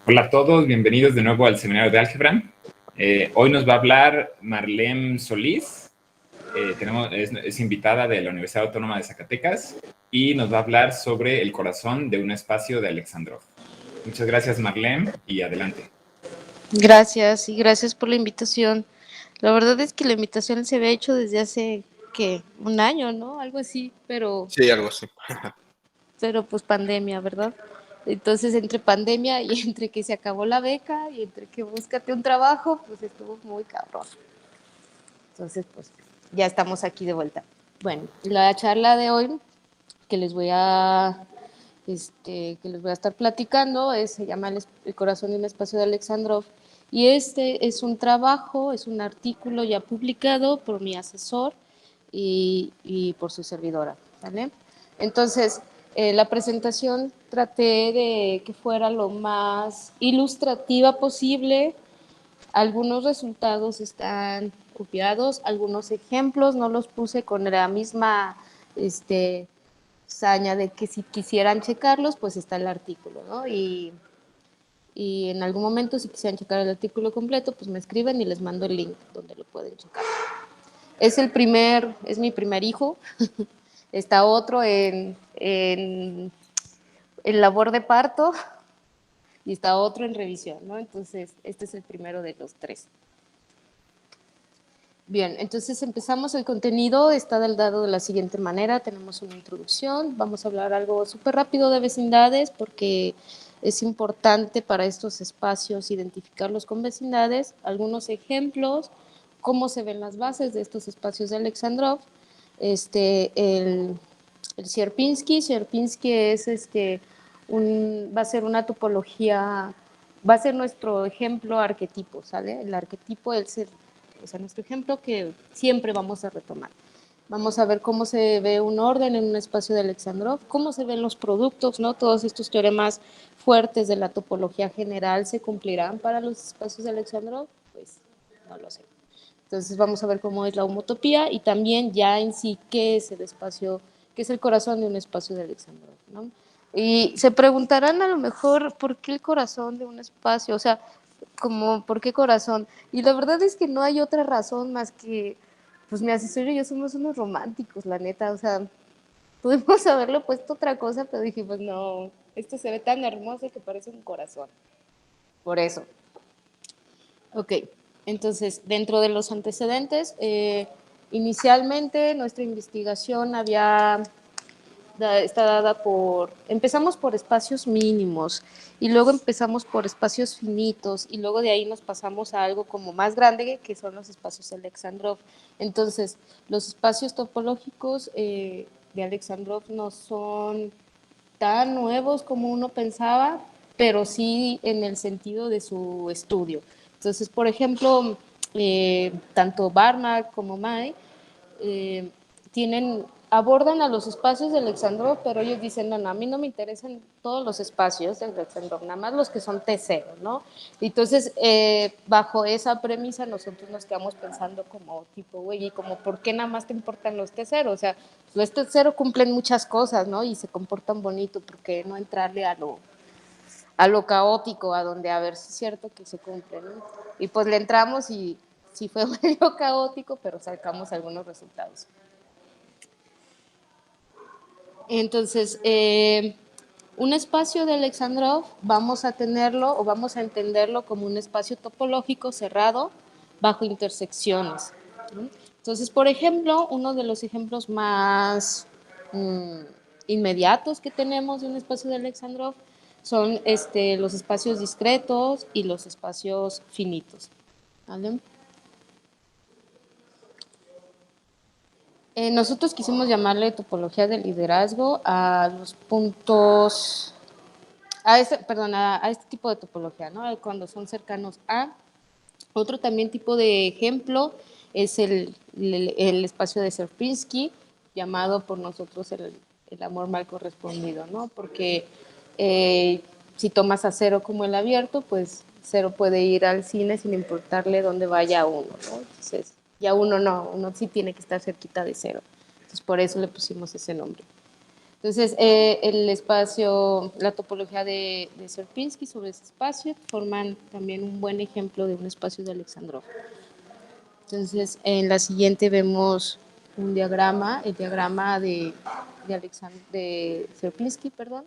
Hola a todos, bienvenidos de nuevo al seminario de álgebra. Hoy nos va a hablar Marlene Solís, es invitada de la Universidad Autónoma de Zacatecas y nos va a hablar sobre el corazón de un espacio de Alexandrov. Muchas gracias, Marlene, y adelante. Gracias y gracias por la invitación. La verdad es que la invitación se había hecho desde hace, ¿qué? Un año, ¿no? Algo así, Sí, algo así. pero pues pandemia, ¿verdad? Entonces, entre pandemia y entre que se acabó la beca y entre que búscate un trabajo, pues estuvo muy cabrón. Entonces, pues ya estamos aquí de vuelta. Bueno, la charla de hoy que les voy a estar platicando se llama El corazón de un espacio de Alexandrov, y este es un trabajo, es un artículo ya publicado por mi asesor y por su servidora, ¿vale? Entonces, la presentación traté de que fuera lo más ilustrativa posible. Algunos resultados están copiados, algunos ejemplos no los puse con la misma saña de que si quisieran checarlos, pues está el artículo, ¿no? Y en algún momento, si quisieran checar el artículo completo, pues me escriben y les mando el link donde lo pueden checar. Es mi primer hijo. Está otro en labor de parto y está otro en revisión, ¿no? Entonces, este es el primero de los tres. Bien, entonces empezamos. El contenido está dado de la siguiente manera. Tenemos una introducción, vamos a hablar algo súper rápido de vecindades porque es importante para estos espacios identificarlos con vecindades, algunos ejemplos, cómo se ven las bases de estos espacios de Alexandrov, el Sierpinski es va a ser una topología, va a ser nuestro ejemplo arquetipo, ¿sale? El arquetipo es nuestro ejemplo que siempre vamos a retomar. Vamos a ver cómo se ve un orden en un espacio de Alexandrov, cómo se ven los productos, ¿no? Todos estos teoremas fuertes de la topología general se cumplirán para los espacios de Alexandrov, pues no lo sé. Entonces vamos a ver cómo es la homotopía y también ya en sí qué es el espacio, qué es el corazón de un espacio de Alexandrov, ¿no? Y se preguntarán a lo mejor por qué el corazón de un espacio, o sea, como por qué corazón. Y la verdad es que no hay otra razón más que, pues mi asesor y yo somos unos románticos, la neta, o sea, pudimos haberle puesto otra cosa, pero dijimos, no, esto se ve tan hermoso que parece un corazón. Por eso. Ok, entonces, dentro de los antecedentes, inicialmente nuestra investigación está dada empezamos por espacios mínimos y luego empezamos por espacios finitos y luego de ahí nos pasamos a algo como más grande que son los espacios Alexandrov. Entonces, los espacios topológicos de Alexandrov no son tan nuevos como uno pensaba, pero sí en el sentido de su estudio. Entonces, por ejemplo, tanto Barma como May abordan a los espacios de Alexandrov, pero ellos dicen, no, a mí no me interesan todos los espacios de Alexandrov, nada más los que son T0, ¿no? Entonces, bajo esa premisa, nosotros nos quedamos pensando como tipo, güey, ¿y como por qué nada más te importan los T0? O sea, los T0 cumplen muchas cosas, ¿no? Y se comportan bonito, ¿por qué no entrarle a lo caótico, a donde a ver si es cierto que se cumple, ¿no? Y pues le entramos y sí fue medio caótico, pero sacamos algunos resultados. Entonces, un espacio de Alexandrov vamos a tenerlo o vamos a entenderlo como un espacio topológico cerrado bajo intersecciones, ¿no? Entonces, por ejemplo, uno de los ejemplos más inmediatos que tenemos de un espacio de Alexandrov son los espacios discretos y los espacios finitos, ¿vale? Nosotros quisimos llamarle topología de liderazgo a los puntos, a este tipo de topología, ¿no? Cuando son cercanos a. Otro también tipo de ejemplo es el espacio de Sierpinski, llamado por nosotros el amor mal correspondido, ¿no? Porque si tomas a cero como el abierto, pues cero puede ir al cine sin importarle dónde vaya uno, ¿no? Entonces, ya uno no, uno sí tiene que estar cerquita de cero. Entonces, por eso le pusimos ese nombre. Entonces, el espacio, la topología de Sierpinski sobre ese espacio forman también un buen ejemplo de un espacio de Alexandrov. Entonces, en la siguiente vemos un diagrama, el diagrama de Sierpinski, perdón.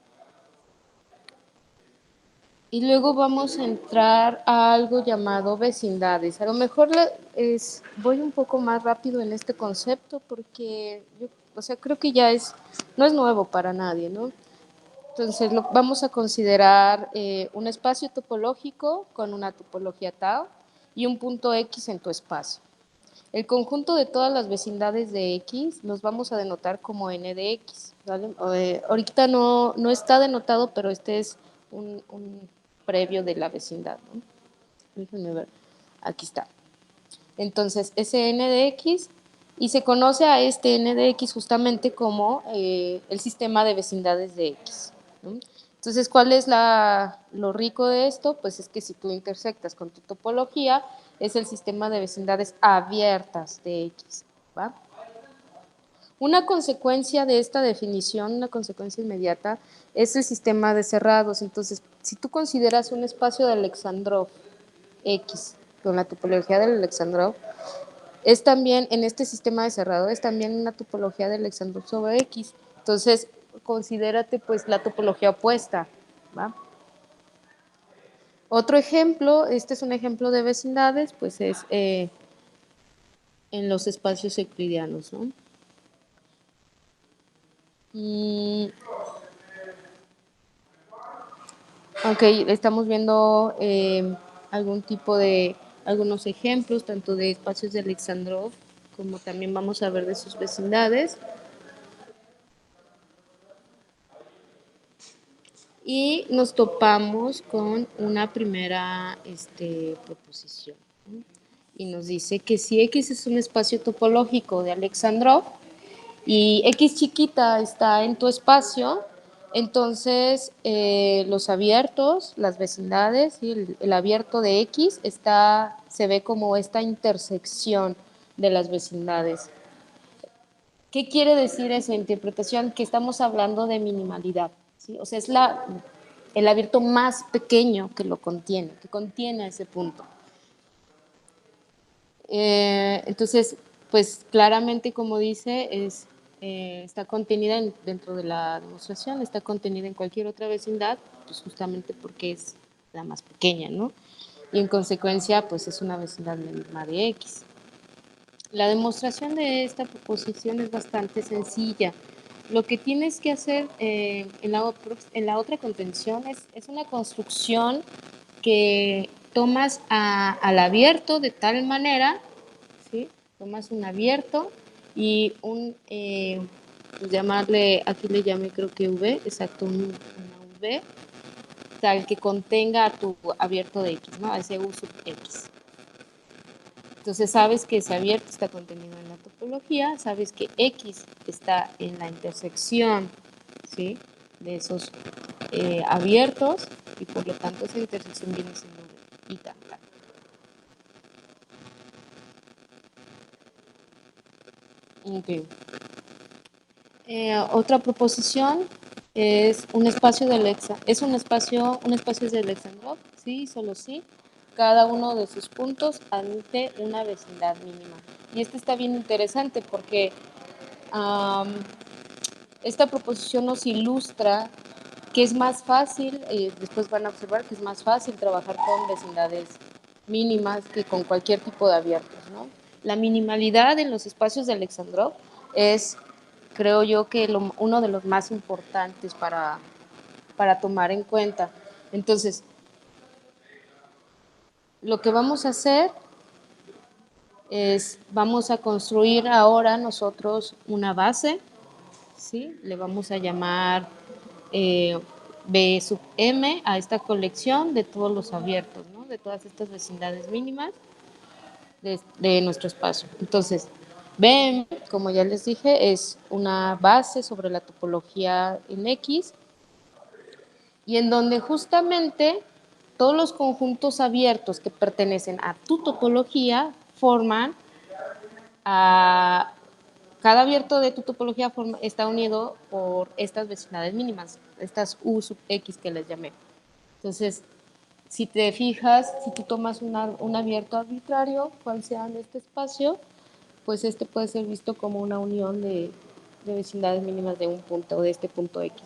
Y luego vamos a entrar a algo llamado vecindades. A lo mejor voy un poco más rápido en este concepto porque yo, o sea, creo que ya no es nuevo para nadie, ¿no? Entonces, vamos a considerar un espacio topológico con una topología tau y un punto X en tu espacio. El conjunto de todas las vecindades de X los vamos a denotar como n de X, ¿vale? Ahorita no está denotado, pero este es un previo de la vecindad, ¿no? Déjenme ver, aquí está. Entonces, ese n de X, y se conoce a este n de X justamente como el sistema de vecindades de X, ¿no? Entonces, ¿cuál es lo rico de esto? Pues es que si tú intersectas con tu topología, es el sistema de vecindades abiertas de X, ¿va? Una consecuencia de esta definición, una consecuencia inmediata, es el sistema de cerrados. Entonces, si tú consideras un espacio de Alexandrov X con la topología del Alexandrov, es también, en este sistema de cerrado, es también una topología de Alexandrov sobre X. Entonces, considérate pues la topología opuesta, ¿va? Otro ejemplo, este es un ejemplo de vecindades, pues es en los espacios euclidianos, ¿no? Ok, estamos viendo algunos ejemplos, tanto de espacios de Alexandrov, como también vamos a ver de sus vecindades. Y nos topamos con una primera proposición, ¿no? Y nos dice que si X es un espacio topológico de Alexandrov y X chiquita está en tu espacio, entonces los abiertos, las vecindades, ¿sí? El abierto de X se ve como esta intersección de las vecindades. ¿Qué quiere decir esa interpretación? Que estamos hablando de minimalidad, ¿sí? O sea, es el abierto más pequeño que contiene ese punto. Entonces, pues claramente, como dice, está contenida dentro de la demostración, está contenida en cualquier otra vecindad, pues justamente porque es la más pequeña, ¿no? Y en consecuencia, pues es una vecindad misma de X. La demostración de esta proposición es bastante sencilla. Lo que tienes que hacer en la otra contención es una construcción que tomas al abierto de tal manera, ¿sí? Tomas un abierto y pues llamarle, aquí le llamé creo que V, exacto, una V, tal que contenga a tu abierto de X, ¿no? A ese U sub X. Entonces sabes que ese abierto está contenido en la topología, sabes que X está en la intersección, ¿sí? De esos abiertos y por lo tanto esa intersección viene siendo de y tal. Okay. Otra proposición es un espacio de un espacio de Alexandrov, sí, solo sí. Cada uno de sus puntos admite una vecindad mínima. Y este está bien interesante porque esta proposición nos ilustra que es más fácil, después van a observar que es más fácil trabajar con vecindades mínimas que con cualquier tipo de abiertos, ¿no? La minimalidad en los espacios de Alexandrov es, creo yo, que uno de los más importantes para tomar en cuenta. Entonces, lo que vamos a hacer vamos a construir ahora nosotros una base, ¿sí? Le vamos a llamar B sub M a esta colección de todos los abiertos, ¿no? De todas estas vecindades mínimas de nuestro espacio. Entonces, BM, como ya les dije, es una base sobre la topología en X y en donde justamente todos los conjuntos abiertos que pertenecen a tu topología forman a cada abierto de tu topología está unido por estas vecindades mínimas, estas U sub X que les llamé. Entonces, si te fijas, si tú tomas un abierto arbitrario, cual sea en este espacio, pues este puede ser visto como una unión de vecindades mínimas de un punto, o de este punto X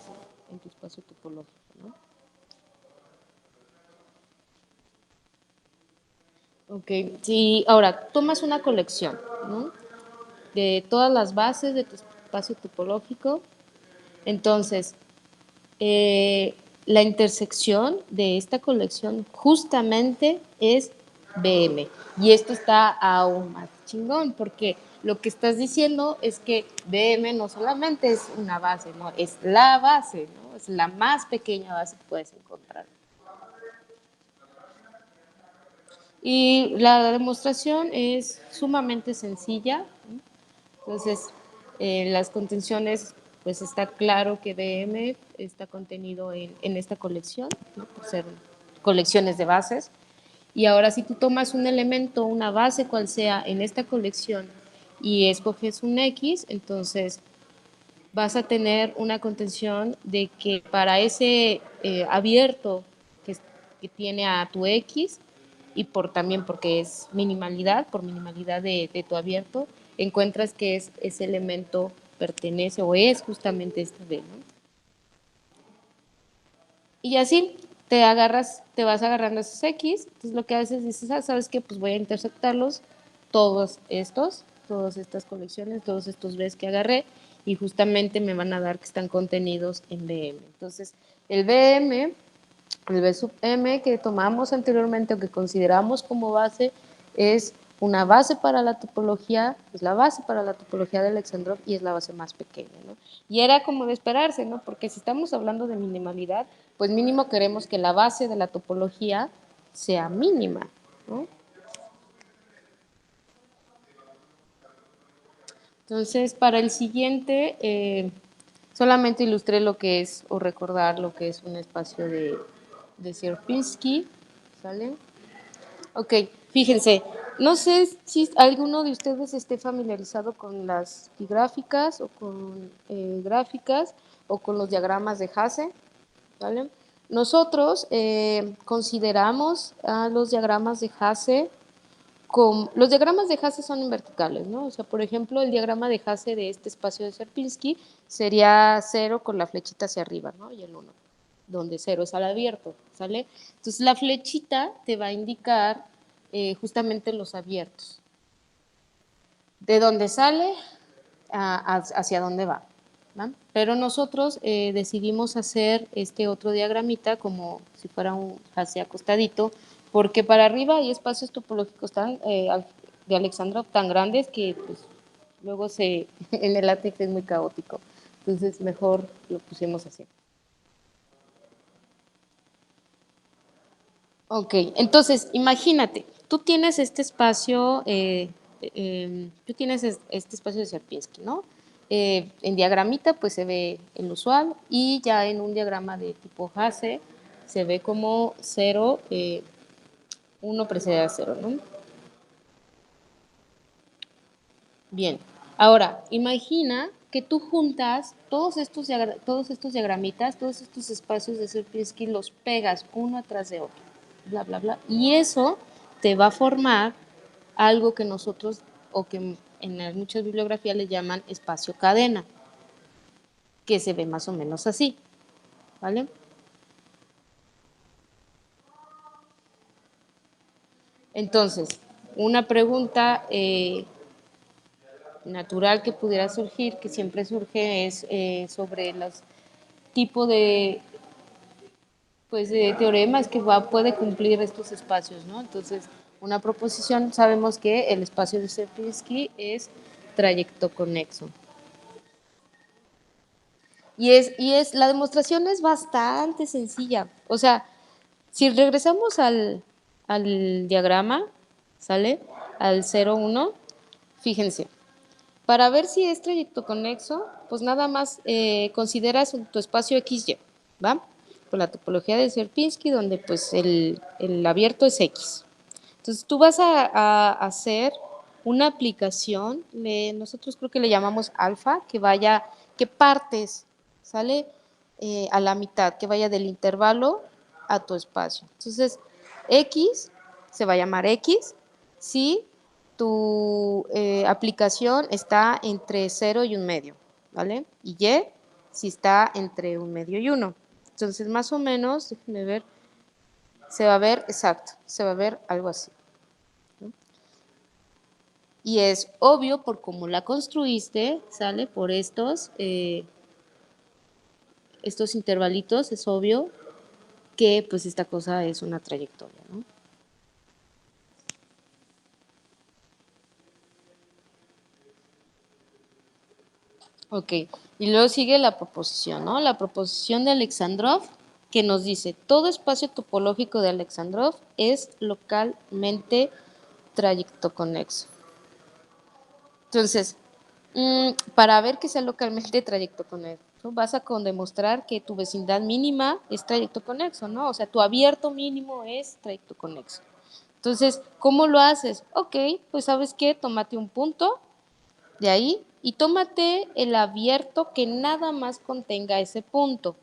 en tu espacio topológico, ¿no? Ok, si ahora tomas una colección, ¿no? De todas las bases de tu espacio topológico, entonces la intersección de esta colección justamente es BM. Y esto está aún más chingón, porque lo que estás diciendo es que BM no solamente es una base, no, es la base, ¿no? Es la más pequeña base que puedes encontrar. Y la demostración es sumamente sencilla, ¿no? Entonces, las contenciones, pues está claro que BM está contenido en esta colección, ¿no? Por ser colecciones de bases. Y ahora si tú tomas un elemento, una base cual sea en esta colección y escoges un X, entonces vas a tener una contención de que para ese abierto que tiene a tu X y también porque es minimalidad, por minimalidad de tu abierto, encuentras que ese elemento pertenece o es justamente este B, ¿no? Y así te vas agarrando esos X, entonces lo que haces es dices, ¿sabes qué? Pues voy a interceptarlos, todas estas colecciones, todos estos Bs que agarré, y justamente me van a dar que están contenidos en BM. Entonces, el BM, el B sub M que tomamos anteriormente o que consideramos como base, es una base para la topología, es la base para la topología de Alexandrov y es la base más pequeña, ¿no? Y era como de esperarse, ¿no? Porque si estamos hablando de minimalidad, pues mínimo queremos que la base de la topología sea mínima, ¿no? Entonces, para el siguiente, solamente ilustré lo que es, o recordar lo que es un espacio de Sierpinski, ¿sale? Ok, fíjense, no sé si alguno de ustedes esté familiarizado con las digráficas o con gráficas o con los diagramas de Hasse, ¿vale? Nosotros consideramos a los diagramas de Hasse los diagramas de Hasse son inverticales, ¿no? O sea, por ejemplo, el diagrama de Hasse de este espacio de Sierpinski sería 0 con la flechita hacia arriba, ¿no? Y el 1, donde 0 es al abierto, ¿sale? Entonces, la flechita te va a indicar justamente los abiertos. De dónde sale hacia dónde va, ¿no? Pero nosotros decidimos hacer este otro diagramita como si fuera un Hasse acostadito, porque para arriba hay espacios topológicos de Alexandrov tan grandes que pues, luego en el látex es muy caótico. Entonces mejor lo pusimos así. Ok, entonces imagínate, tú tienes este espacio, este espacio de Sierpinski, ¿no? En diagramita pues se ve el usual y ya en un diagrama de tipo Hasse se ve como 0, 1 precede a 0, ¿no? Bien, ahora imagina que tú juntas todos estos diagramitas, todos estos espacios de Sierpinski, los pegas uno atrás de otro, bla, bla, bla, y eso te va a formar algo que nosotros, o que en muchas bibliografías le llaman espacio cadena, que se ve más o menos así, ¿vale? Entonces, una pregunta natural que pudiera surgir, que siempre surge, es sobre los tipos de teoremas que puede cumplir estos espacios, ¿no? Entonces, una proposición, sabemos que el espacio de Sierpinski es trayecto conexo. La demostración es bastante sencilla. O sea, si regresamos al diagrama, ¿sale? Al 0, 1, fíjense. Para ver si es trayecto conexo, pues nada más consideras tu espacio XY, ¿va? Con la topología de Sierpinski, donde pues el abierto es X. Entonces tú vas a hacer una aplicación, nosotros creo que le llamamos alfa, que partes, ¿sale? A la mitad, que vaya del intervalo a tu espacio. Entonces, X se va a llamar X si tu aplicación está entre 0 y 1/2, ¿vale? Y Y si está entre 1/2 y 1. Entonces, más o menos, déjenme ver, se va a ver, exacto, se va a ver algo así. Y es obvio por cómo la construiste, ¿sale? Por estos intervalitos, es obvio que pues esta cosa es una trayectoria, ¿no? Ok, y luego sigue la proposición, ¿no? La proposición de Alexandrov, que nos dice, todo espacio topológico de Alexandrov es localmente trayectoconexo. Entonces, para ver que sea localmente trayectoconexo, vas a demostrar que tu vecindad mínima es trayectoconexo, ¿no? O sea, tu abierto mínimo es trayectoconexo. Entonces, ¿cómo lo haces? Ok, pues ¿sabes qué? Tómate un punto de ahí y tómate el abierto que nada más contenga ese punto,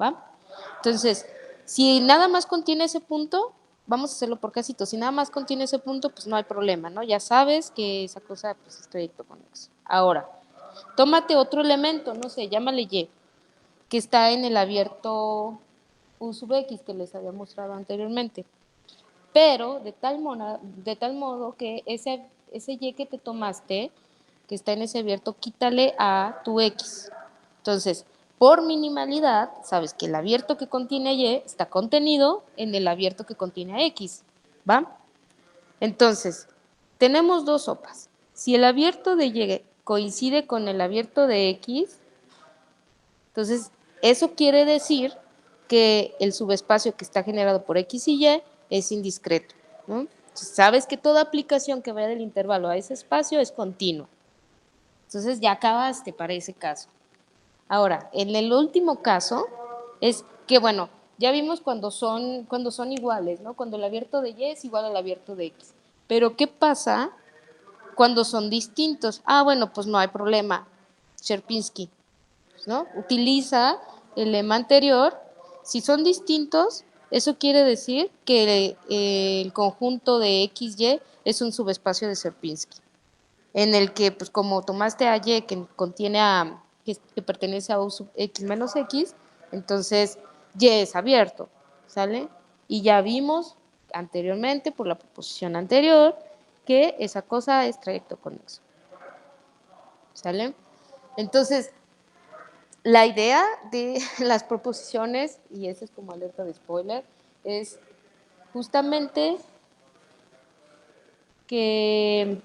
¿va? Entonces, si nada más contiene ese punto, vamos a hacerlo por casitos. Si nada más contiene ese punto, pues no hay problema, ¿no? Ya sabes que esa cosa pues, es trayecto conexo. Ahora, tómate otro elemento, no sé, llámale Y, que está en el abierto U sub X que les había mostrado anteriormente. Pero de tal modo que ese Y que te tomaste, que está en ese abierto, quítale a tu X. Entonces, por minimalidad, sabes que el abierto que contiene Y está contenido en el abierto que contiene a X, ¿va? Entonces, tenemos dos sopas. Si el abierto de Y coincide con el abierto de X, entonces eso quiere decir que el subespacio que está generado por X y Y es indiscreto, ¿no? Entonces, sabes que toda aplicación que vaya del intervalo a ese espacio es continua. Entonces ya acabaste para ese caso. Ahora, en el último caso es que, bueno, ya vimos cuando son iguales, ¿no? Cuando el abierto de Y es igual al abierto de X. Pero, ¿qué pasa cuando son distintos? Ah, bueno, pues no hay problema. Sierpinski, ¿no? Utiliza el lema anterior. Si son distintos, eso quiere decir que el conjunto de X, Y es un subespacio de Sierpinski, en el que, pues como tomaste a Y que contiene que pertenece a U sub X menos X, entonces Y es abierto, ¿sale? Y ya vimos anteriormente, por la proposición anterior, que esa cosa es trayecto conexo, ¿sale? Entonces, la idea de las proposiciones, y esa es como alerta de spoiler, es justamente que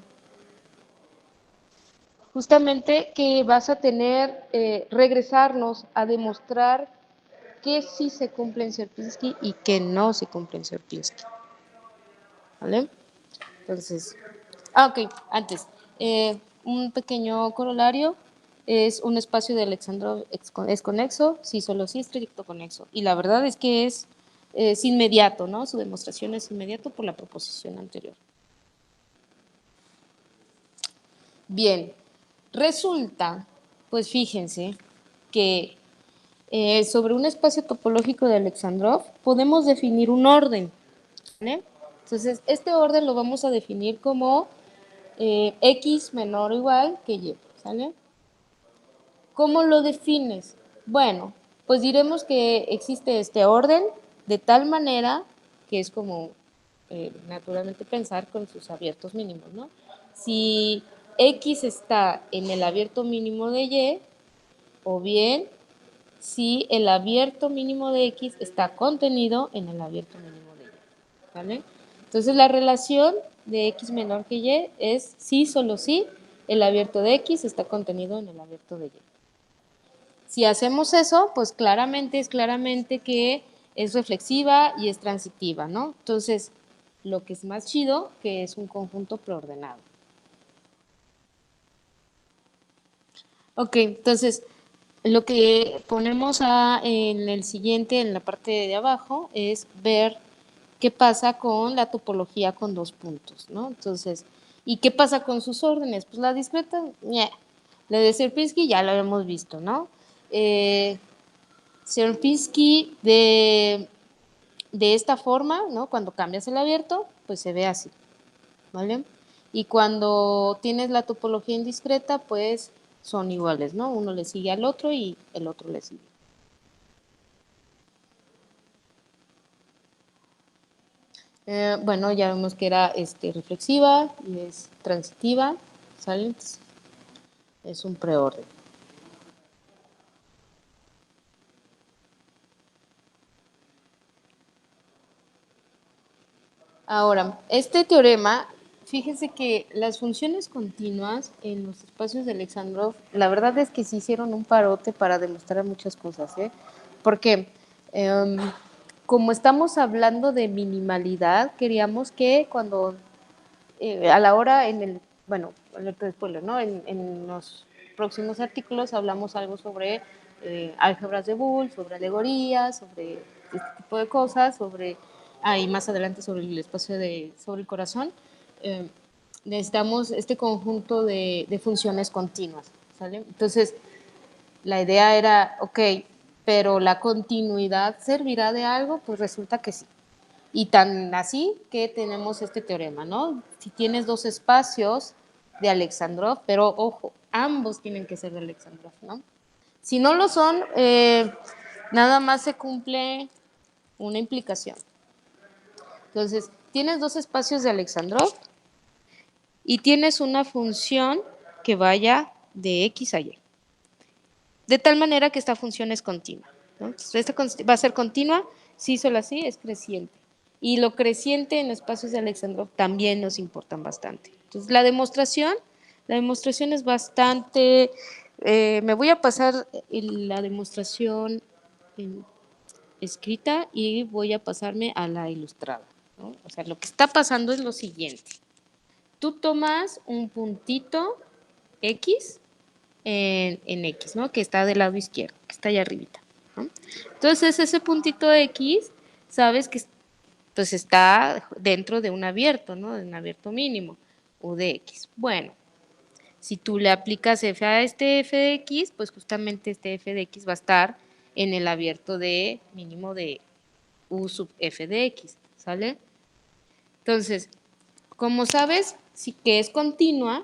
vas a tener, regresarnos a demostrar que sí se cumple en Sierpinski y que no se cumple en Sierpinski, ¿vale? Entonces, ok, antes, un pequeño corolario, es un espacio de Alexandrov es conexo, sí, solo sí es trayecto conexo, y la verdad es que es inmediato, ¿no? Su demostración es inmediato por la proposición anterior. Bien, resulta, pues fíjense, que sobre un espacio topológico de Alexandrov podemos definir un orden, ¿vale? Entonces, este orden lo vamos a definir como X menor o igual que Y, ¿sale? ¿Cómo lo defines? Bueno, pues diremos que existe este orden de tal manera que es como naturalmente pensar con sus abiertos mínimos, ¿no? Si X está en el abierto mínimo de Y, o bien si el abierto mínimo de X está contenido en el abierto mínimo de Y, ¿vale? Entonces la relación de X menor que Y es sí, solo sí, el abierto de X está contenido en el abierto de Y. Si hacemos eso, pues claramente que es reflexiva y es transitiva, ¿no? Entonces, lo que es más chido, que es un conjunto preordenado. Ok, entonces, lo que ponemos en el siguiente, en la parte de abajo, es ver qué pasa con la topología con dos puntos, ¿no? Entonces, ¿Y qué pasa con sus órdenes? Pues la discreta, ñe. La de Sierpinski ya lo hemos visto, ¿no? Sierpinski de esta forma, ¿no? Cuando cambias el abierto, pues se ve así, ¿vale? Y cuando tienes la topología indiscreta, pues son iguales, ¿no? Uno le sigue al otro y el otro le sigue. Bueno, ya vemos que era reflexiva y es transitiva, ¿sale? Entonces, es un preorden. Ahora, este teorema, fíjense que las funciones continuas en los espacios de Alexandrov, la verdad es que se hicieron un parote para demostrar muchas cosas, ¿eh? Porque como estamos hablando de minimalidad, queríamos que cuando a la hora bueno, spoiler, ¿no? En los próximos artículos hablamos algo sobre álgebras de Boole, sobre alegorías, sobre este tipo de cosas, y más adelante sobre el espacio sobre el corazón. Necesitamos este conjunto de funciones continuas, ¿sale? Entonces, la idea era, ok, pero la continuidad servirá de algo, pues resulta que sí. Y tan así que tenemos este teorema, ¿no? Si tienes dos espacios de Alexandrov, pero ojo, ambos tienen que ser de Alexandrov, ¿no? Si no lo son, nada más se cumple una implicación. Entonces, tienes dos espacios de Alexandrov y tienes una función que vaya de X a Y. De tal manera que esta función es continua, ¿no? Entonces, esta va a ser continua, si solo así es creciente. Y lo creciente en espacios de Alexandrov también nos importan bastante. Entonces, la demostración es bastante... me voy a pasar la demostración escrita y voy a pasarme a la ilustrada, ¿no? O sea, lo que está pasando es lo siguiente. Tú tomas un puntito X en X, ¿no? Que está del lado izquierdo, que está allá arribita, ¿no? Entonces, ese puntito X, sabes que pues está dentro de un abierto, ¿no? De un abierto mínimo, U de X. Bueno, si tú le aplicas F a este F de X, pues justamente este F de X va a estar en el abierto de mínimo de U sub F de X, ¿sale? Entonces, como sabes que es continua,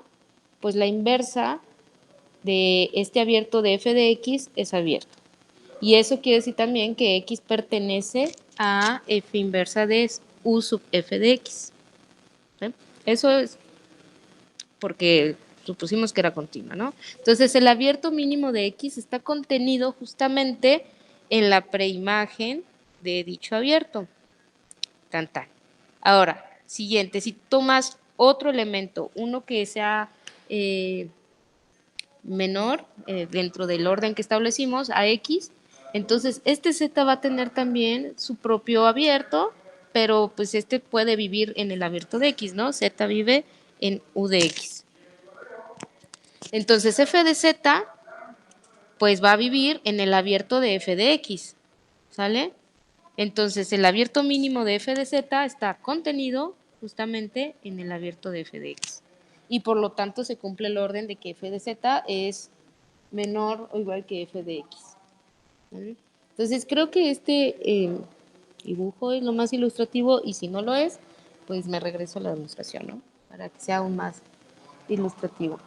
pues la inversa de este abierto de F de X es abierto. Y eso quiere decir también que X pertenece a F inversa de U sub F de X. ¿Sí? Eso es porque supusimos que era continua, ¿no? Entonces, el abierto mínimo de X está contenido justamente en la preimagen de dicho abierto. Tan, tan. Ahora, siguiente, si tomas otro elemento, uno que sea menor dentro del orden que establecimos, a X, entonces este Z va a tener también su propio abierto, pero pues este puede vivir en el abierto de X, ¿no? Z vive en U de X. Entonces F de Z pues va a vivir en el abierto de F de X, ¿sale? Entonces el abierto mínimo de F de Z está contenido justamente en el abierto de F de X. Y por lo tanto se cumple el orden de que F de Z es menor o igual que F de X. ¿Vale? Entonces creo que este dibujo es lo más ilustrativo y si no lo es, pues me regreso a la demostración, ¿no? Para que sea aún más ilustrativo.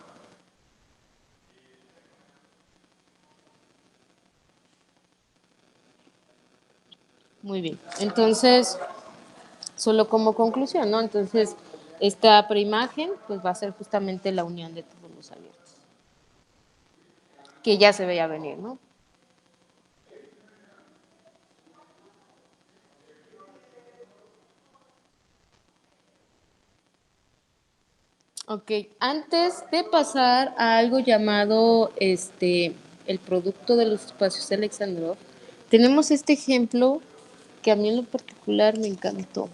Muy bien, entonces, solo como conclusión, ¿no? Entonces, esta preimagen pues va a ser justamente la unión de todos los abiertos, que ya se veía venir, ¿no? Ok, antes de pasar a algo llamado el producto de los espacios de Alexandrov, tenemos este ejemplo que a mí en lo particular me encantó.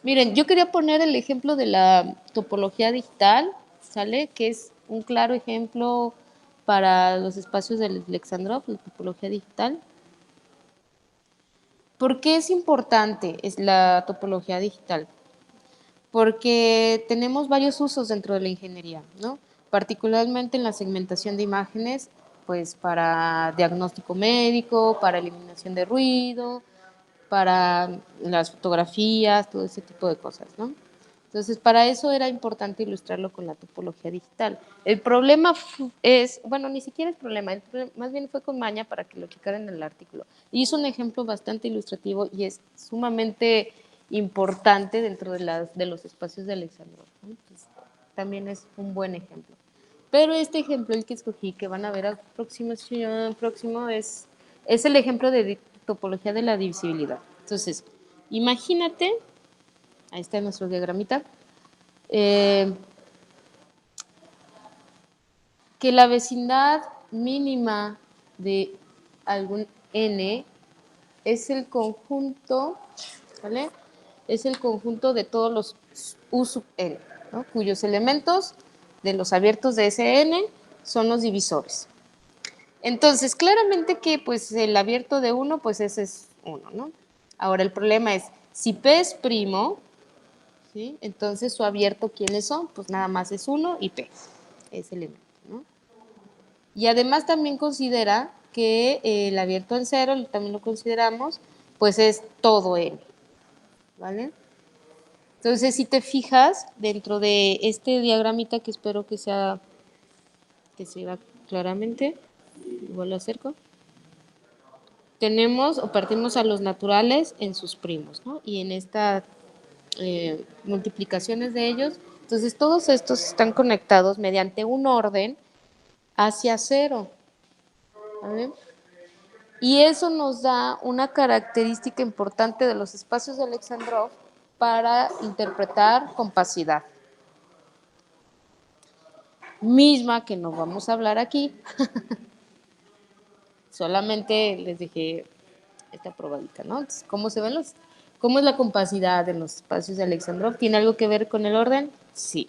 Miren, yo quería poner el ejemplo de la topología digital, ¿sale? Que es un claro ejemplo para los espacios de Alexandrov, la topología digital. ¿Por qué es importante la topología digital? porque tenemos varios usos dentro de la ingeniería, ¿no? Particularmente en la segmentación de imágenes, pues para diagnóstico médico, para eliminación de ruido, para las fotografías, todo ese tipo de cosas, ¿no? Entonces, para eso era importante ilustrarlo con la topología digital. El problema es, bueno, ni siquiera es problema, más bien fue con maña para que lo checaran en el artículo. Hizo un ejemplo bastante ilustrativo y es sumamente importante dentro de los espacios de Alexandrov, ¿no? Entonces, también es un buen ejemplo. Pero este ejemplo, el que escogí, que van a ver al próximo es el ejemplo de topología de la divisibilidad. Entonces, imagínate, ahí está nuestro diagramita, que la vecindad mínima de algún n es el conjunto, ¿vale? Es el conjunto de todos los u sub n, ¿no? Cuyos elementos de los abiertos de ese n son los divisores. Entonces, claramente que pues el abierto de 1, pues ese es 1, ¿no? Ahora el problema es, si P es primo, ¿sí? Entonces su abierto, ¿quiénes son? Pues nada más es 1 y P, ese elemento, ¿no? Y además también considera que el abierto en 0, también lo consideramos, pues es todo N, ¿vale? Entonces, si te fijas, dentro de este diagramita, que espero que se vea claramente, igual lo acerco, tenemos o partimos a los naturales en sus primos, ¿no? Y en estas multiplicaciones de ellos, entonces todos estos están conectados mediante un orden hacia 0, ¿vale? Y eso nos da una característica importante de los espacios de Alexandrov para interpretar compacidad, misma que no vamos a hablar aquí. Solamente les dejé esta probadita, ¿no? Entonces, ¿cómo es la compacidad en los espacios de Alexandrov? ¿Tiene algo que ver con el orden? Sí.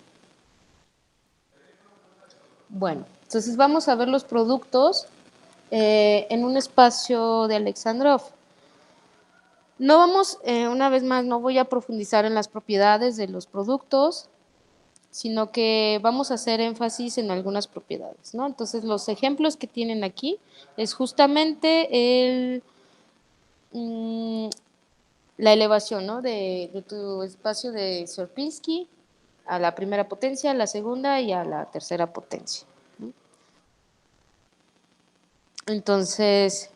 Bueno, entonces vamos a ver los productos en un espacio de Alexandrov. No vamos, una vez más, no voy a profundizar en las propiedades de los productos, sino que vamos a hacer énfasis en algunas propiedades, ¿no? Entonces, los ejemplos que tienen aquí es justamente la elevación, ¿no? de tu espacio de Sierpinski a la primera potencia, a la segunda y a la tercera potencia, ¿no? Entonces,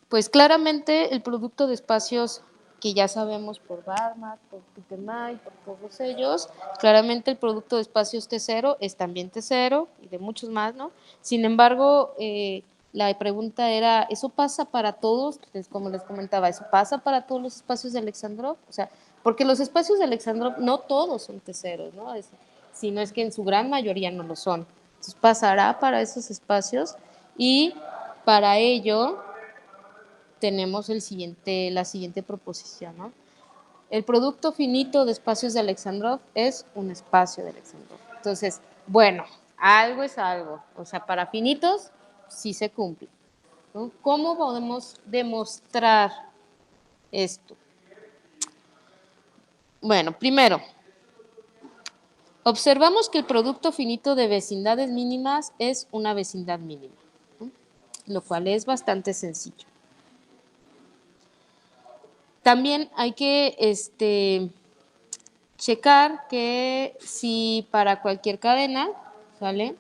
pues claramente el producto de espacios que ya sabemos por Barmack, por Petermay, por todos ellos, claramente el producto de espacios T0 es también T0 y de muchos más, ¿no? Sin embargo, la pregunta era, ¿eso pasa para todos? Pues, como les comentaba, ¿eso pasa para todos los espacios de Alexandrov? O sea, porque los espacios de Alexandrov no todos son T0, ¿no? Sino es que en su gran mayoría no lo son. Entonces pasará para esos espacios y para ello tenemos la siguiente proposición, ¿no? El producto finito de espacios de Alexandrov es un espacio de Alexandrov. Entonces, bueno, algo es algo. O sea, para finitos sí se cumple, ¿no? ¿Cómo podemos demostrar esto? Bueno, primero, observamos que el producto finito de vecindades mínimas es una vecindad mínima, ¿no? Lo cual es bastante sencillo. También hay que checar que si para cualquier cadena, ¿sale?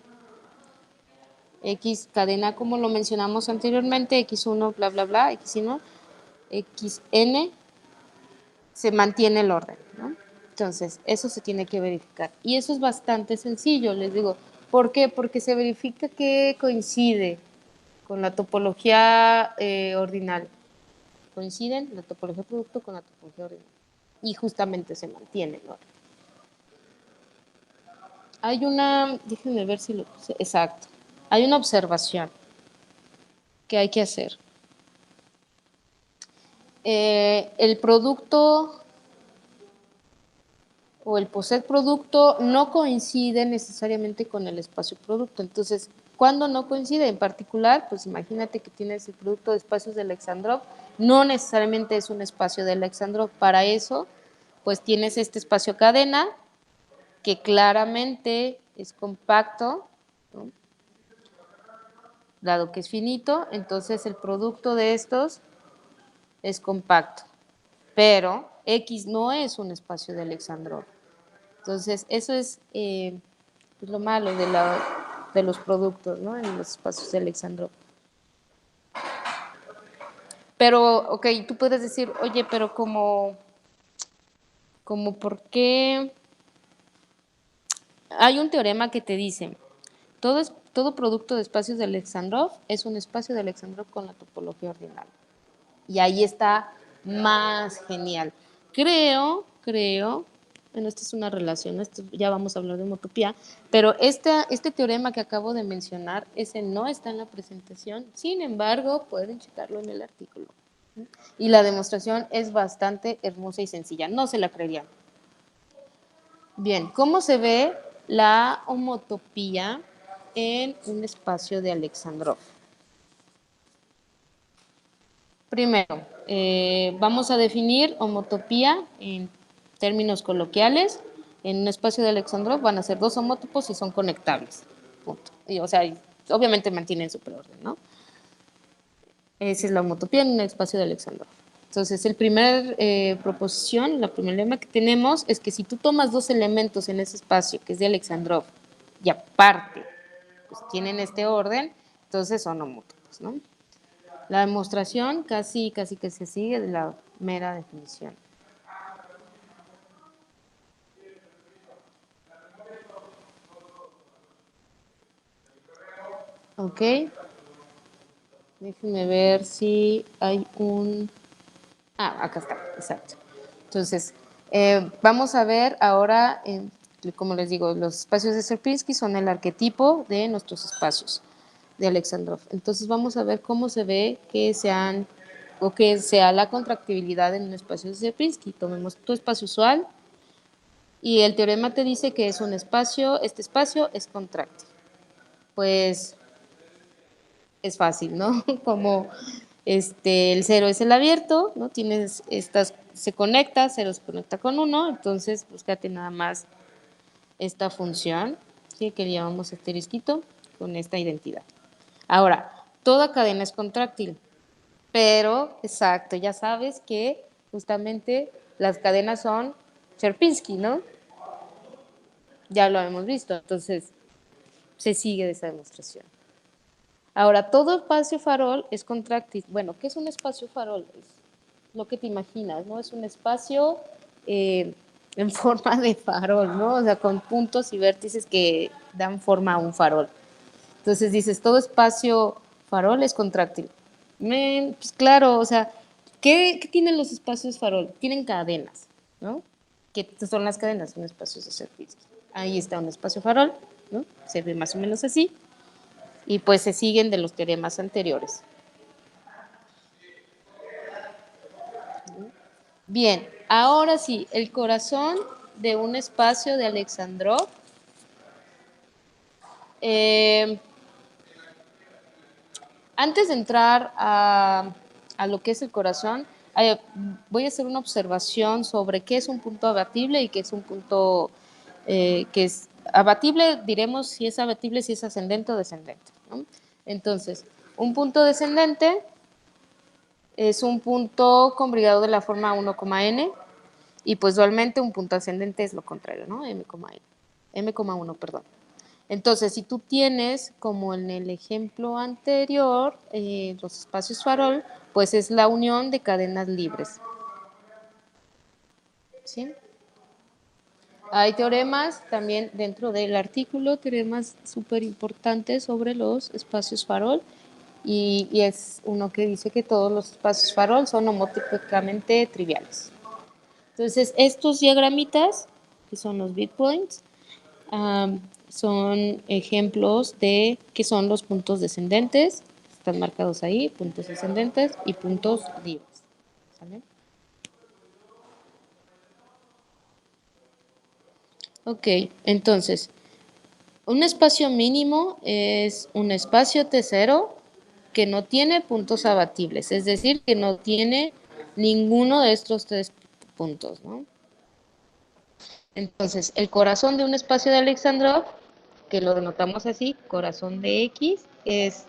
X cadena, como lo mencionamos anteriormente, X1, bla, bla, bla, X1, Xn, se mantiene el orden, ¿no? Entonces, eso se tiene que verificar. Y eso es bastante sencillo, les digo. ¿Por qué? Porque se verifica que coincide con la topología ordinal. Coinciden la topología producto con la topología ordinal. Y justamente se mantiene, ¿no? Hay déjenme ver si lo puse, exacto. Hay una observación que hay que hacer. El producto o el poset producto no coincide necesariamente con el espacio producto. Entonces, ¿cuándo no coincide? En particular, pues imagínate que tienes el producto de espacios de Alexandrov, no necesariamente es un espacio de Alexandrov. Para eso pues tienes este espacio cadena que claramente es compacto, ¿no? Dado que es finito, entonces el producto de estos es compacto, pero X no es un espacio de Alexandrov. Entonces, eso es pues lo malo de los productos, ¿no? En los espacios de Alexandrov. Pero, ok, tú puedes decir, oye, pero como ¿por qué? Hay un teorema que te dice, todo producto de espacios de Alexandrov es un espacio de Alexandrov con la topología ordinaria. Y ahí está más genial. Creo, bueno, esta es una relación, esto ya vamos a hablar de homotopía, pero este teorema que acabo de mencionar, ese no está en la presentación, sin embargo, pueden checarlo en el artículo. Y la demostración es bastante hermosa y sencilla, no se la creerían. Bien, ¿cómo se ve la homotopía en un espacio de Alexandrov? Primero, vamos a definir homotopía en términos coloquiales. En un espacio de Alexandrov van a ser dos homótopos y son conectables. Punto. O sea, obviamente mantienen superorden, ¿no? Esa es la homotopía en un espacio de Alexandrov. Entonces, la primera lema que tenemos es que si tú tomas dos elementos en ese espacio, que es de Alexandrov, y aparte, pues tienen este orden, entonces son homótopos, ¿no? La demostración casi que se sigue de la mera definición. Ok. Déjenme ver si hay un... acá está, exacto. Entonces, vamos a ver ahora, como les digo, los espacios de Sierpinski son el arquetipo de nuestros espacios de Alexandrov. Entonces, vamos a ver cómo se ve que sea la contractibilidad en un espacio de Sierpinski. Tomemos tu espacio usual y el teorema te dice que es un espacio, este espacio es contráctil. Pues es fácil, ¿no? Como el 0 es el abierto, ¿no? Tienes se conecta, 0 se conecta con 1, entonces búscate nada más esta función, ¿sí? Que le llamamos asterisquito con esta identidad. Ahora, toda cadena es contráctil, pero, exacto, ya sabes que justamente las cadenas son Sierpinski, ¿no? Ya lo hemos visto, entonces se sigue de esa demostración. Ahora, todo espacio farol es contráctil. Bueno, ¿qué es un espacio farol? Es lo que te imaginas, ¿no? Es un espacio en forma de farol, ¿no? O sea, con puntos y vértices que dan forma a un farol. Entonces dices, todo espacio farol es contráctil. Pues claro, o sea, ¿qué tienen los espacios farol? Tienen cadenas, ¿no? ¿Qué son las cadenas? Son espacios de Sierpinski. Ahí está un espacio farol, ¿no? Se ve más o menos así. Y pues se siguen de los teoremas anteriores. Bien, ahora sí, el corazón de un espacio de Alexandrov. Antes de entrar a lo que es el corazón, voy a hacer una observación sobre qué es un punto abatible y qué es un punto que es abatible, diremos si es abatible, si es ascendente o descendente, ¿no? Entonces, un punto descendente es un punto con brigado de la forma 1,n y pues dualmente un punto ascendente es lo contrario, ¿no? m,1, perdón. Entonces, si tú tienes, como en el ejemplo anterior, los espacios farol, pues es la unión de cadenas libres. ¿Sí? Hay teoremas también dentro del artículo, teoremas súper importantes sobre los espacios farol, y es uno que dice que todos los espacios farol son homotípicamente triviales. Entonces, estos diagramitas, que son los bit points, son ejemplos de qué son los puntos descendentes, están marcados ahí, puntos descendentes y puntos libres. ¿Sale? Ok, entonces, un espacio mínimo es un espacio T0 que no tiene puntos abatibles, es decir, que no tiene ninguno de estos tres puntos, ¿no? Entonces, el corazón de un espacio de Alexandrov, que lo denotamos así, corazón de X, es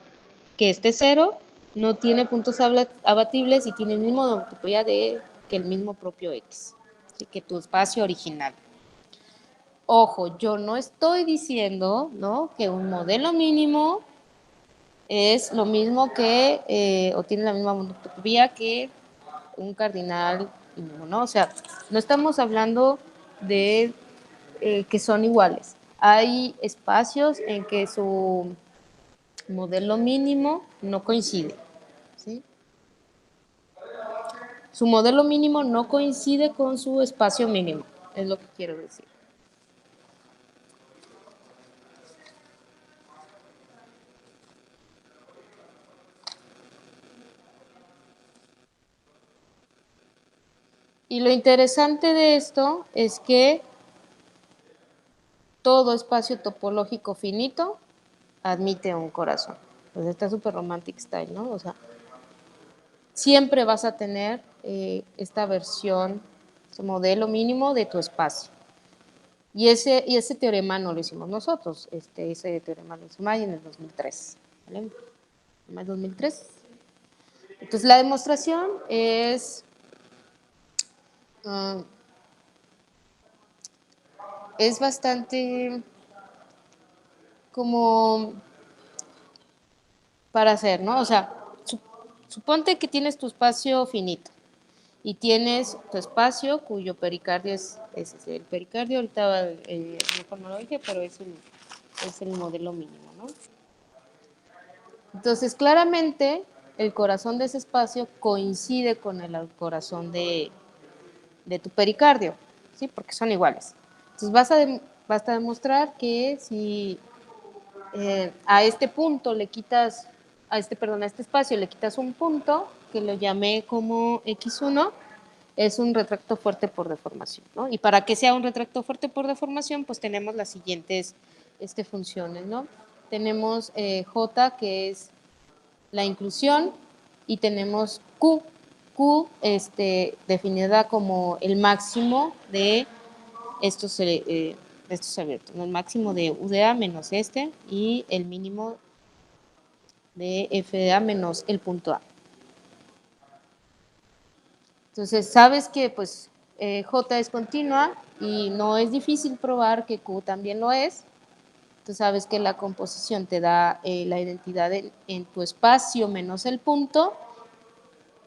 que este cero no tiene puntos abatibles y tiene el mismo homotopía que el mismo propio X, así que tu espacio original. Ojo, yo no estoy diciendo, ¿no?, que un modelo mínimo es lo mismo que, o tiene la misma homotopía que un cardinal mínimo, ¿no? O sea, no estamos hablando de que son iguales. Hay espacios en que su modelo mínimo no coincide, ¿sí? Su modelo mínimo no coincide con su espacio mínimo, es lo que quiero decir. Y lo interesante de esto es que todo espacio topológico finito admite un corazón. Pues está súper romantic style, ¿no? O sea, siempre vas a tener esta versión, este modelo mínimo de tu espacio. Y ese teorema no lo hicimos nosotros, ese teorema lo hizo May en el 2003. ¿Vale? En el 2003. Entonces, la demostración es bastante como para hacer, ¿no? O sea, suponte que tienes tu espacio finito y tienes tu espacio cuyo pericardio es el pericardio, ahorita mejor no lo dije, pero es el modelo mínimo, ¿no? Entonces, claramente, el corazón de ese espacio coincide con el corazón de tu pericardio, ¿sí? Porque son iguales. Entonces, vas a demostrar que si a este punto le quitas, a este espacio le quitas un punto, que lo llamé como X1, es un retracto fuerte por deformación, ¿no? Y para que sea un retracto fuerte por deformación, pues tenemos las siguientes funciones, ¿no? Tenemos J, que es la inclusión, y tenemos Q definida como el máximo de estos abiertos, ¿no? El máximo de UDA menos y el mínimo de FDA menos el punto A. Entonces, sabes que pues J es continua y no es difícil probar que Q también lo es. Tú sabes que la composición te da la identidad en tu espacio menos el punto,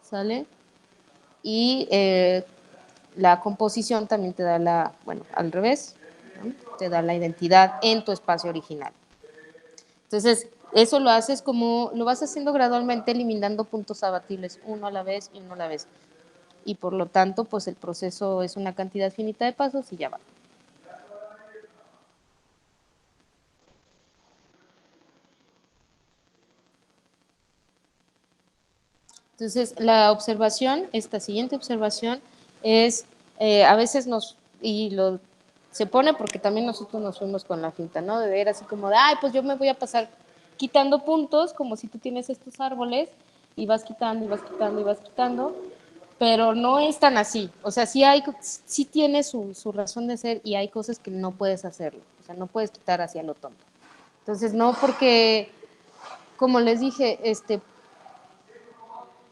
¿sale? Y la composición también te da bueno, al revés, ¿no? Te da la identidad en tu espacio original. Entonces, eso lo haces lo vas haciendo gradualmente, eliminando puntos abatibles uno a la vez y uno a la vez. Y por lo tanto, pues el proceso es una cantidad finita de pasos y ya va. Entonces, la observación, esta siguiente observación, es, a veces se pone porque también nosotros nos fuimos con la finta, ¿no? De ver así como de, ay, pues yo me voy a pasar quitando puntos, como si tú tienes estos árboles, y vas quitando, y vas quitando, y vas quitando, pero no es tan así. O sea, sí tiene su razón de ser y hay cosas que no puedes hacerlo. O sea, no puedes quitar hacia lo tonto. Entonces, no porque, como les dije,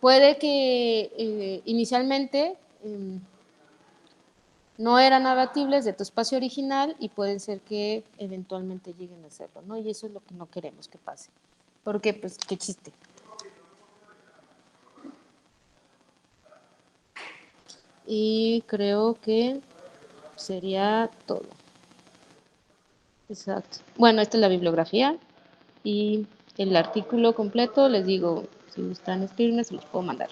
puede que inicialmente no eran abatibles de tu espacio original y pueden ser que eventualmente lleguen a serlo, ¿no? Y eso es lo que no queremos que pase. Porque, pues, qué chiste. Y creo que sería todo. Exacto. Bueno, esta es la bibliografía y el artículo completo, les digo, si gustan escribirme, se los puedo mandar.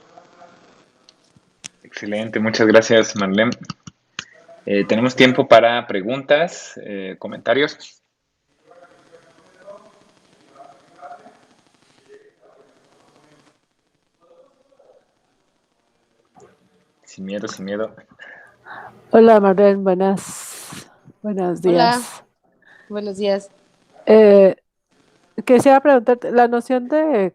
Excelente, muchas gracias, Marlene. Tenemos tiempo para preguntas, comentarios. Sin miedo, sin miedo. Hola Marlene, buenos Hola, días. buenos días. Quisiera preguntarte, ¿la noción de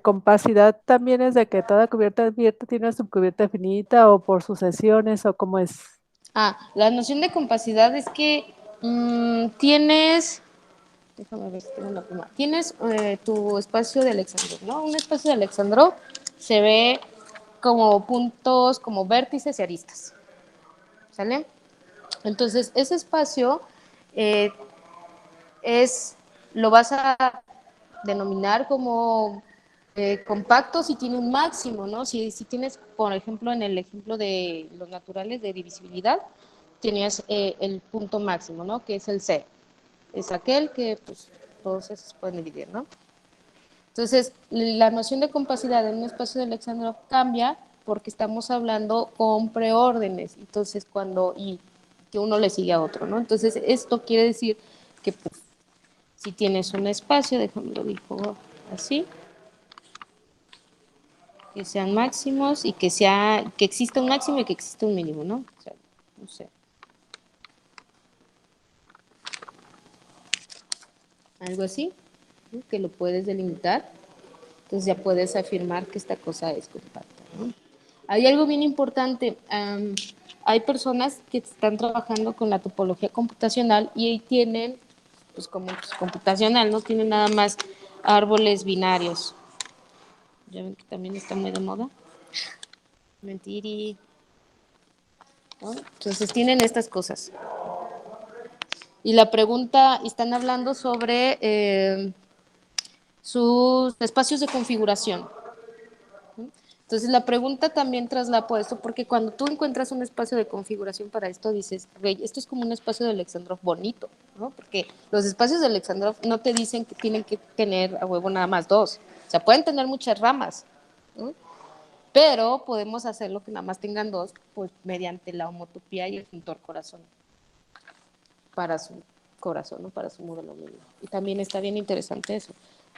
compacidad también es de que toda cubierta abierta tiene una subcubierta finita o por sucesiones o cómo es? La noción de compacidad es que tienes, déjame ver si tengo la pluma, tienes tu espacio de Alexandrov, ¿no? Un espacio de Alexandrov se ve como puntos, como vértices y aristas, ¿sale? Entonces, ese espacio eh, lo vas a denominar como compacto si tiene un máximo, ¿no? Si tienes, por ejemplo, en el ejemplo de los naturales de divisibilidad, tenías el punto máximo, ¿no? Que es el C. Es aquel que, pues, todos esos pueden dividir, ¿no? Entonces, la noción de compacidad en un espacio de Alexandrov cambia porque estamos hablando con preórdenes, entonces y que uno le sigue a otro, ¿no? Entonces, esto quiere decir que pues, si tienes un espacio, déjame lo digo así, que sean máximos y que exista un máximo y que exista un mínimo, ¿no? O sea, no sé. Algo así, ¿no? Que lo puedes delimitar, entonces ya puedes afirmar que esta cosa es compacta, ¿no? Hay algo bien importante, hay personas que están trabajando con la topología computacional y ahí tienen, pues como computacional, no tienen nada más árboles binarios. Ya ven que también está muy de moda. Mentiri, ¿no? Entonces tienen estas cosas. Y la pregunta, están hablando sobre sus espacios de configuración. Entonces la pregunta también traslapo esto, porque cuando tú encuentras un espacio de configuración para esto, dices, güey, esto es como un espacio de Alexandrov bonito, ¿no? Porque los espacios de Alexandrov no te dicen que tienen que tener a huevo nada más dos, o sea, pueden tener muchas ramas, ¿no? Pero podemos hacerlo que nada más tengan dos, pues mediante la homotopía y el funtor corazón para su corazón, ¿no? Para su modelo mínimo. Y también está bien interesante eso.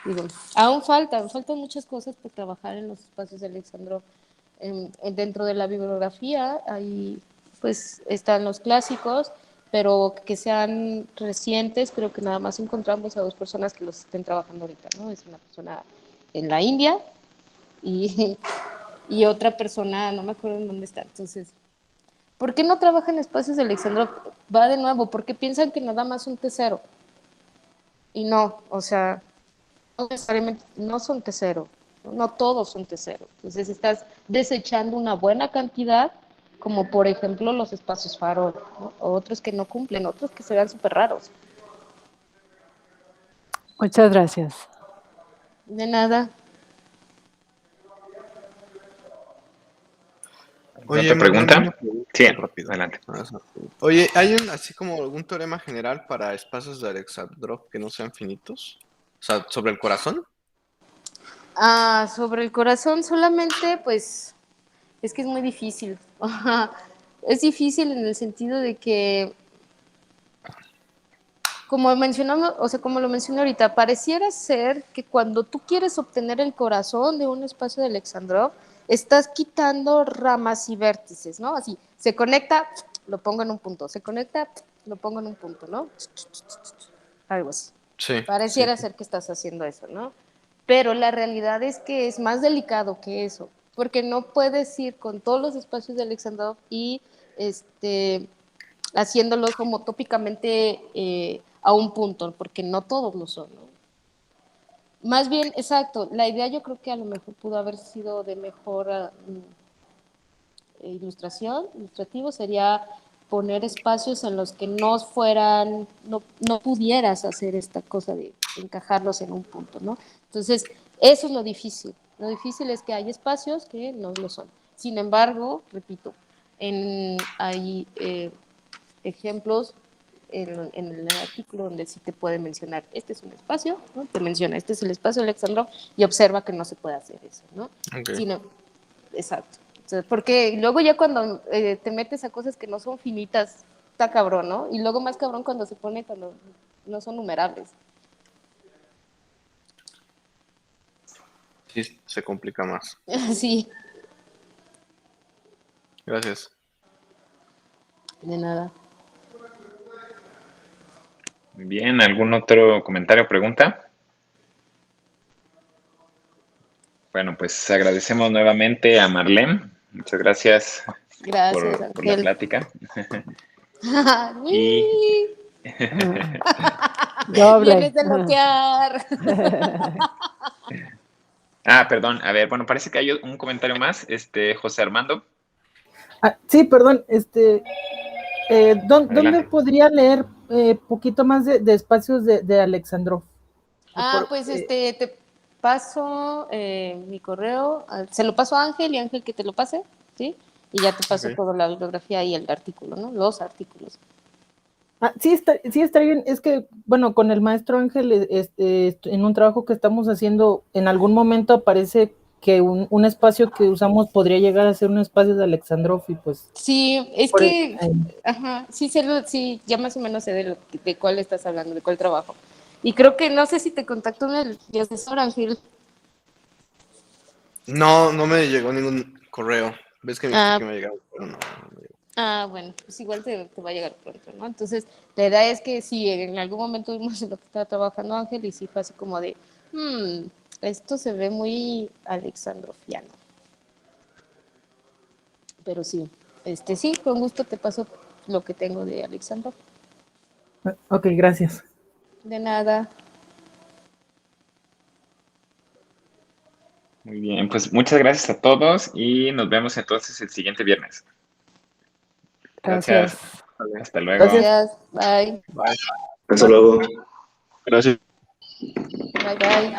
Digo, aún faltan muchas cosas por trabajar en los espacios de Alexandrov. Dentro de la bibliografía, ahí pues están los clásicos, pero que sean recientes, creo que nada más encontramos a dos personas que los estén trabajando ahorita, ¿no? Es una persona en la India y, y otra persona, no me acuerdo en dónde está. Entonces, ¿por qué no trabajan en espacios de Alexandrov? Va de nuevo, porque piensan que nada más un T0. Y no, o sea, no necesariamente, no son T0, no todos son T0. Entonces estás desechando una buena cantidad, como por ejemplo los espacios farol, ¿no? O otros que no cumplen, otros que se vean súper raros. Muchas gracias. De nada. Oye, ¿Otra Marlene, pregunta? una pregunta Sí, rápido. adelante. Oye, ¿hay así como algún teorema general para espacios de Alexandrov que no sean finitos? O sea, sobre el corazón. Sobre el corazón solamente, pues, es que es muy difícil. Es difícil en el sentido de que como mencionamos, o sea, como lo mencioné ahorita, pareciera ser que cuando tú quieres obtener el corazón de un espacio de Alexandrov, estás quitando ramas y vértices, ¿no? Así, se conecta, lo pongo en un punto, se conecta, lo pongo en un punto, ¿no? Algo así. Sí, sí. Pareciera ser que estás haciendo eso, ¿no? Pero la realidad es que es más delicado que eso, porque no puedes ir con todos los espacios de Alexandrov y haciéndolos homotópicamente a un punto, porque no todos lo son, ¿no? Más bien, exacto, la idea yo creo que a lo mejor pudo haber sido de mejor ilustrativo, sería poner espacios en los que no fueran, no pudieras hacer esta cosa de encajarlos en un punto, ¿no? Entonces, eso es lo difícil. Lo difícil es que hay espacios que no lo son. Sin embargo, repito, hay ejemplos en el artículo donde sí te puede mencionar, este es un espacio, ¿no? Te menciona, este es el espacio de Alexandrov y observa que no se puede hacer eso, ¿no? Okay. Sino, exacto. O sea, porque luego ya cuando te metes a cosas que no son finitas, está cabrón, ¿no? Y luego más cabrón cuando se pone cuando no son numerables. Sí, se complica más. Sí, Gracias. de nada. Muy bien, ¿algún otro comentario o pregunta? Bueno, pues agradecemos nuevamente a Marlene. Muchas gracias Gracias, por la Ángel. plática. Uy, Doble. vienes de loquear. Perdón, a ver, bueno, parece que hay un comentario más, José Armando, Sí, perdón, ¿dónde adelante. podría leer poquito más de espacios de Alexandrov? Pues te paso mi correo, se lo paso a Ángel y Ángel que te lo pase, ¿sí? Y ya te paso Ok. toda la bibliografía y el artículo, ¿no? Los artículos. Sí, está bien. Es que, bueno, con el maestro Ángel, en un trabajo que estamos haciendo, en algún momento aparece que un espacio que usamos podría llegar a ser un espacio de Alexandrov y pues... Sí, es por- que, ajá, sí, ya más o menos sé de cuál estás hablando, de cuál trabajo. Y creo que, no sé si te contactó mi asesor, Ángel. No, no me llegó ningún correo. ¿Ves que me dijiste Ah, que me llegaba? Pero no me llegó. bueno, pues igual te va a llegar pronto, ¿no? Entonces, la idea es que si en algún momento vimos en lo que estaba trabajando Ángel y sí fue así como de, esto se ve muy alexandrofiano. Pero sí, sí, con gusto te paso lo que tengo de Alexandrov. Ok, gracias. De nada. Muy bien, pues muchas gracias a todos y nos vemos entonces el siguiente viernes. Gracias. Gracias. Hasta luego. Gracias. Gracias. Bye. Bye. Hasta luego. Gracias. Bye, bye.